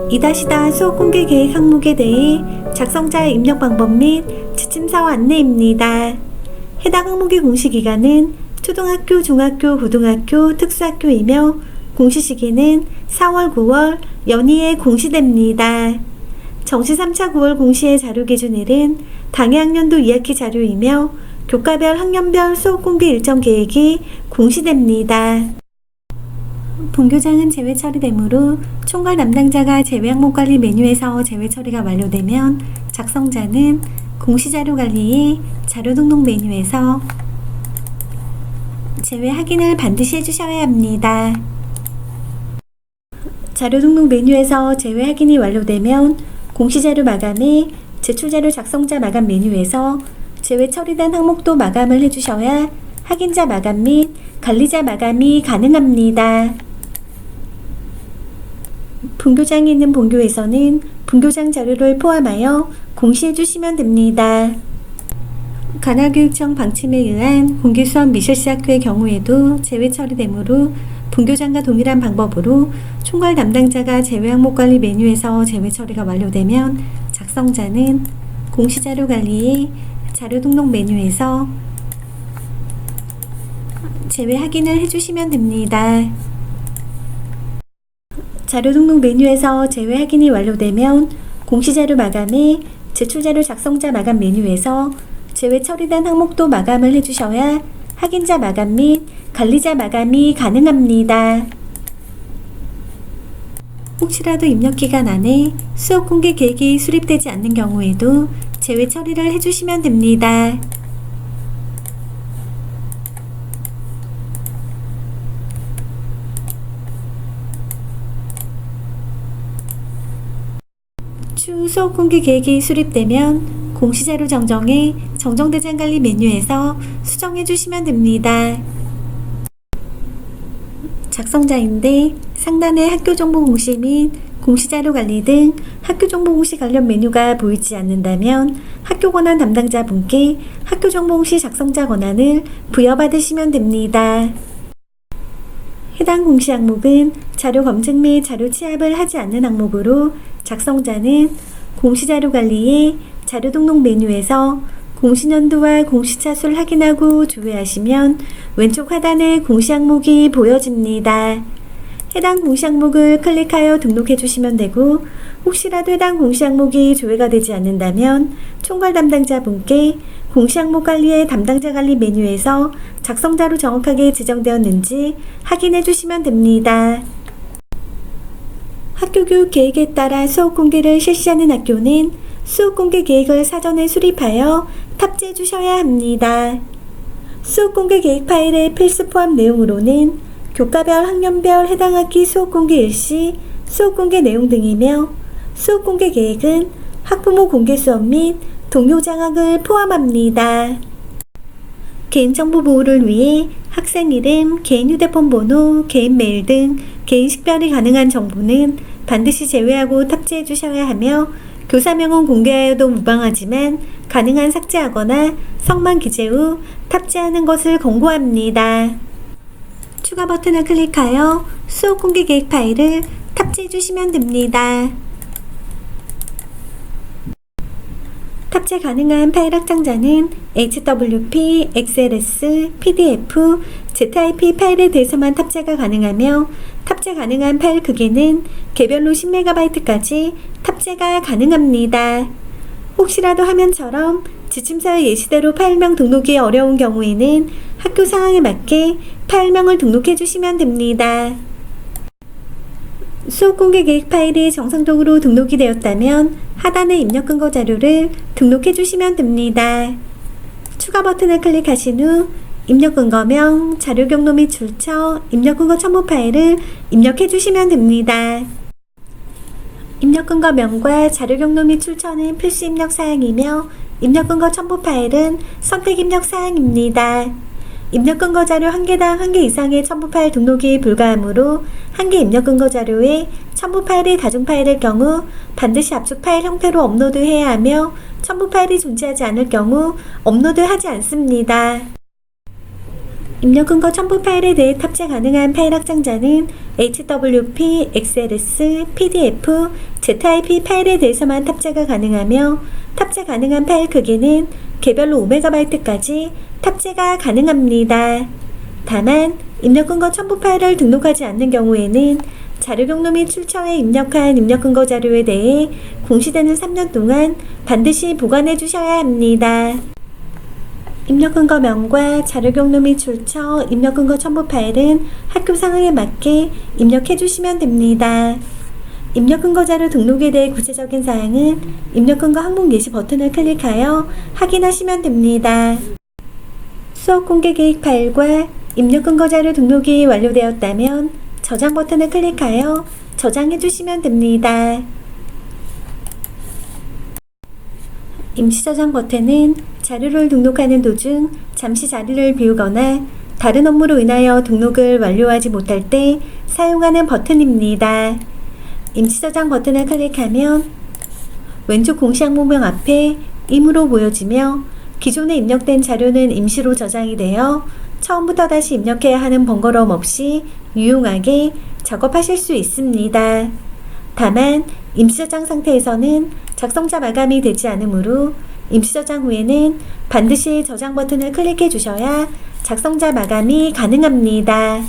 2-4 수업 공개 계획 항목에 대해 작성자의 입력 방법 및 지침서 안내입니다. 해당 항목의 공시 기간은 초등학교, 중학교, 고등학교, 특수학교이며 공시 시기는 4월, 9월 연이에 공시됩니다. 정시 3차 9월 공시의 자료 기준일은 당해 학년도 2학기 자료이며 교과별 학년별 수업 공개 일정 계획이 공시됩니다. 본교장은 제외 처리되므로 총괄 담당자가 제외 항목 관리 메뉴에서 제외 처리가 완료되면 작성자는 공시자료 관리의 자료 등록 메뉴에서 제외 확인을 반드시 해주셔야 합니다. 자료 등록 메뉴에서 제외 확인이 완료되면 공시자료 마감에 제출자료 작성자 마감 메뉴에서 제외 처리된 항목도 마감을 해주셔야 확인자 마감 및 관리자 마감이 가능합니다. 본교장이 있는 본교에서는 본교장 자료를 포함하여 공시해 주시면 됩니다. 관할교육청 방침에 의한 공개수업 미실시 학교의 경우에도 제외 처리되므로 본교장과 동일한 방법으로 총괄 담당자가 제외 항목 관리 메뉴에서 제외 처리가 완료되면 작성자는 공시자료 관리의 자료 등록 메뉴에서 제외 확인을 해주시면 됩니다. 자료 등록 메뉴에서 제외 확인이 완료되면 공시자료 마감에 제출자료 작성자 마감 메뉴에서 제외 처리된 항목도 마감을 해주셔야 확인자 마감 및 관리자 마감이 가능합니다. 혹시라도 입력기간 안에 수업 공개 계획이 수립되지 않는 경우에도 제외 처리를 해주시면 됩니다. 추후 수업 공개 계획이 수립되면 공시자료 정정에 정정대장 관리 메뉴에서 수정해 주시면 됩니다. 작성자인데 상단의 학교 정보 공시 및 공시자료 관리 등 학교 정보 공시 관련 메뉴가 보이지 않는다면 학교 권한 담당자 분께 학교 정보 공시 작성자 권한을 부여받으시면 됩니다. 해당 공시 항목은 자료 검증 및 자료 취합을 하지 않는 항목으로 작성자는 공시자료 관리의 자료 등록 메뉴에서 공시년도와 공시차수를 확인하고 조회하시면 왼쪽 하단에 공시 항목이 보여집니다. 해당 공시 항목을 클릭하여 등록해 주시면 되고 혹시라도 해당 공시 항목이 조회가 되지 않는다면 총괄 담당자 분께 공시 항목 관리의 담당자 관리 메뉴에서 작성자로 정확하게 지정되었는지 확인해 주시면 됩니다. 학교 교육 계획에 따라 수업 공개를 실시하는 학교는 수업 공개 계획을 사전에 수립하여 탑재해 주셔야 합니다. 수업 공개 계획 파일의 필수 포함 내용으로는 교과별 학년별 해당 학기 수업 공개 일시, 수업 공개 내용 등이며 수업 공개 계획은 학부모 공개 수업 및 동요 장학을 포함합니다. 개인정보 보호를 위해 학생 이름, 개인 휴대폰 번호, 개인 메일 등 개인 식별이 가능한 정보는 반드시 제외하고 탑재해 주셔야 하며 교사명은 공개하여도 무방하지만 가능한 삭제하거나 성만 기재 후 탑재하는 것을 권고합니다. 추가 버튼을 클릭하여 수업 공개 계획 파일을 탑재해 주시면 됩니다. 탑재 가능한 파일 확장자는 HWP, XLS, PDF, ZIP 파일에 대해서만 탑재가 가능하며 탑재 가능한 파일 크기는 개별로 10MB까지 탑재가 가능합니다. 혹시라도 화면처럼 지침서의 예시대로 파일명 등록이 어려운 경우에는 학교 상황에 맞게 파일명을 등록해 주시면 됩니다. 수업 공개 계획 파일이 정상적으로 등록이 되었다면 하단의 입력 근거 자료를 등록해 주시면 됩니다. 추가 버튼을 클릭하신 후 입력 근거명, 자료 경로 및 출처, 입력 근거 첨부 파일을 입력해 주시면 됩니다. 입력 근거명과 자료 경로 및 출처는 필수 입력 사항이며 입력 근거 첨부 파일은 선택 입력 사항입니다. 입력 근거 자료 1개당 1개 이상의 첨부 파일 등록이 불가하므로 1개 입력 근거 자료에 첨부 파일이 다중 파일일 경우 반드시 압축 파일 형태로 업로드해야 하며 첨부 파일이 존재하지 않을 경우 업로드하지 않습니다. 입력 근거 첨부 파일에 대해 탑재 가능한 파일 확장자는 HWP, XLS, PDF, ZIP 파일에 대해서만 탑재가 가능하며 탑재 가능한 파일 크기는 개별로 5MB까지 탑재가 가능합니다. 다만 입력 근거 첨부 파일을 등록하지 않는 경우에는 자료 경로 및 출처에 입력한 입력 근거 자료에 대해 공시되는 3년 동안 반드시 보관해 주셔야 합니다. 입력 근거명과 자료 경로 및 출처, 입력 근거 첨부 파일은 학교 상황에 맞게 입력해 주시면 됩니다. 입력 근거 자료 등록에 대해 구체적인 사항은 입력 근거 항목 예시 버튼을 클릭하여 확인하시면 됩니다. 수업 공개 계획 파일과 입력 근거 자료 등록이 완료되었다면 저장 버튼을 클릭하여 저장해 주시면 됩니다. 임시 저장 버튼은 자료를 등록하는 도중 잠시 자리를 비우거나 다른 업무로 인하여 등록을 완료하지 못할 때 사용하는 버튼입니다. 임시 저장 버튼을 클릭하면 왼쪽 공시 항목명 앞에 임으로 보여지며 기존에 입력된 자료는 임시로 저장이 되어 처음부터 다시 입력해야 하는 번거로움 없이 유용하게 작업하실 수 있습니다. 다만 임시 저장 상태에서는 작성자 마감이 되지 않으므로 임시 저장 후에는 반드시 저장 버튼을 클릭해 주셔야 작성자 마감이 가능합니다.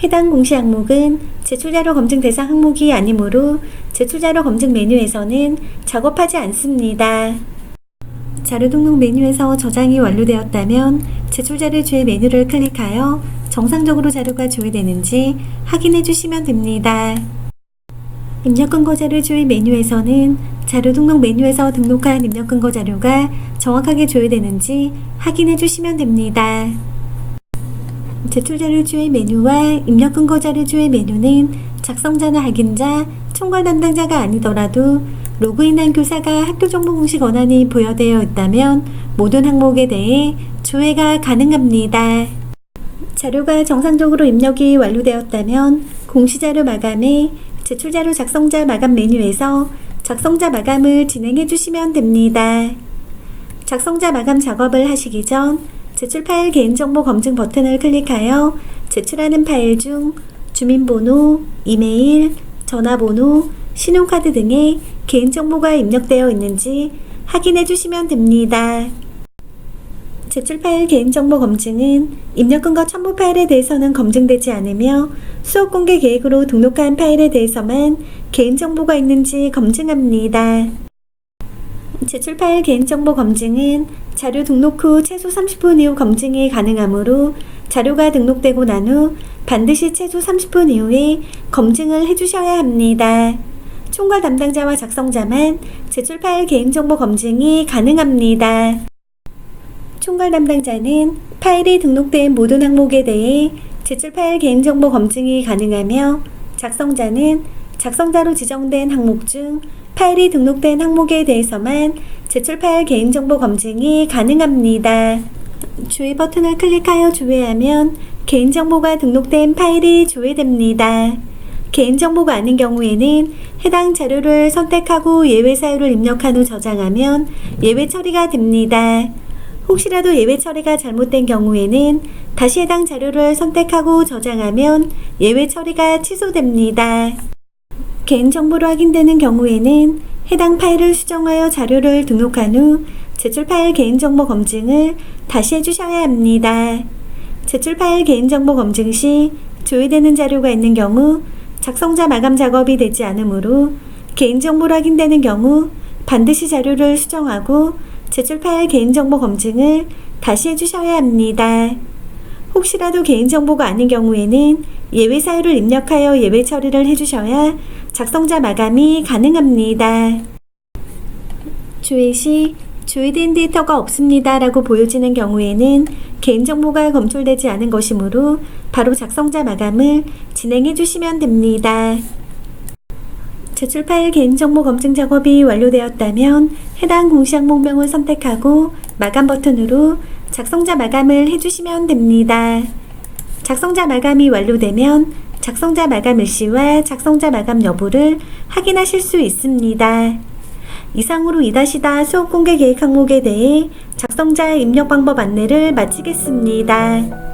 해당 공시 항목은 제출자료 검증 대상 항목이 아니므로 제출자료 검증 메뉴에서는 작업하지 않습니다. 자료 등록 메뉴에서 저장이 완료되었다면 제출자료 주의 메뉴를 클릭하여 정상적으로 자료가 조회되는지 확인해 주시면 됩니다. 입력 근거 자료 조회 메뉴에서는 자료 등록 메뉴에서 등록한 입력 근거 자료가 정확하게 조회되는지 확인해 주시면 됩니다. 제출 자료 조회 메뉴와 입력 근거 자료 조회 메뉴는 작성자나 확인자, 총괄 담당자가 아니더라도 로그인한 교사가 학교 정보 공시 권한이 부여되어 있다면 모든 항목에 대해 조회가 가능합니다. 자료가 정상적으로 입력이 완료되었다면 공시자료 마감에 제출자료 작성자 마감 메뉴에서 작성자 마감을 진행해 주시면 됩니다. 작성자 마감 작업을 하시기 전 제출 파일 개인정보 검증 버튼을 클릭하여 제출하는 파일 중 주민번호, 이메일, 전화번호, 신용카드 등의 개인정보가 입력되어 있는지 확인해 주시면 됩니다. 제출 파일 개인정보 검증은 입력 근거 첨부 파일에 대해서는 검증되지 않으며 수업 공개 계획으로 등록한 파일에 대해서만 개인정보가 있는지 검증합니다. 제출 파일 개인정보 검증은 자료 등록 후 최소 30분 이후 검증이 가능하므로 자료가 등록되고 난 후 반드시 최소 30분 이후에 검증을 해주셔야 합니다. 총괄 담당자와 작성자만 제출 파일 개인정보 검증이 가능합니다. 총괄 담당자는 파일이 등록된 모든 항목에 대해 제출 파일 개인정보 검증이 가능하며 작성자는 작성자로 지정된 항목 중 파일이 등록된 항목에 대해서만 제출 파일 개인정보 검증이 가능합니다. 조회 버튼을 클릭하여 조회하면 개인정보가 등록된 파일이 조회됩니다. 개인정보가 아닌 경우에는 해당 자료를 선택하고 예외 사유를 입력한 후 저장하면 예외 처리가 됩니다. 혹시라도 예외 처리가 잘못된 경우에는 다시 해당 자료를 선택하고 저장하면 예외 처리가 취소됩니다. 개인정보로 확인되는 경우에는 해당 파일을 수정하여 자료를 등록한 후 제출 파일 개인정보 검증을 다시 해주셔야 합니다. 제출 파일 개인정보 검증 시 조회되는 자료가 있는 경우 작성자 마감 작업이 되지 않으므로 개인정보로 확인되는 경우 반드시 자료를 수정하고 제출 파일 개인정보 검증을 다시 해주셔야 합니다. 혹시라도 개인정보가 아닌 경우에는 예외 사유를 입력하여 예외 처리를 해주셔야 작성자 마감이 가능합니다. 조회 시 조회된 데이터가 없습니다 라고 보여지는 경우에는 개인정보가 검출되지 않은 것이므로 바로 작성자 마감을 진행해 주시면 됩니다. 제출 파일 개인정보 검증 작업이 완료되었다면 해당 공시 항목명을 선택하고 마감 버튼으로 작성자 마감을 해주시면 됩니다. 작성자 마감이 완료되면 작성자 마감 일시와 작성자 마감 여부를 확인하실 수 있습니다. 이상으로 2-다 수업 공개 계획 항목에 대해 작성자 입력 방법 안내를 마치겠습니다.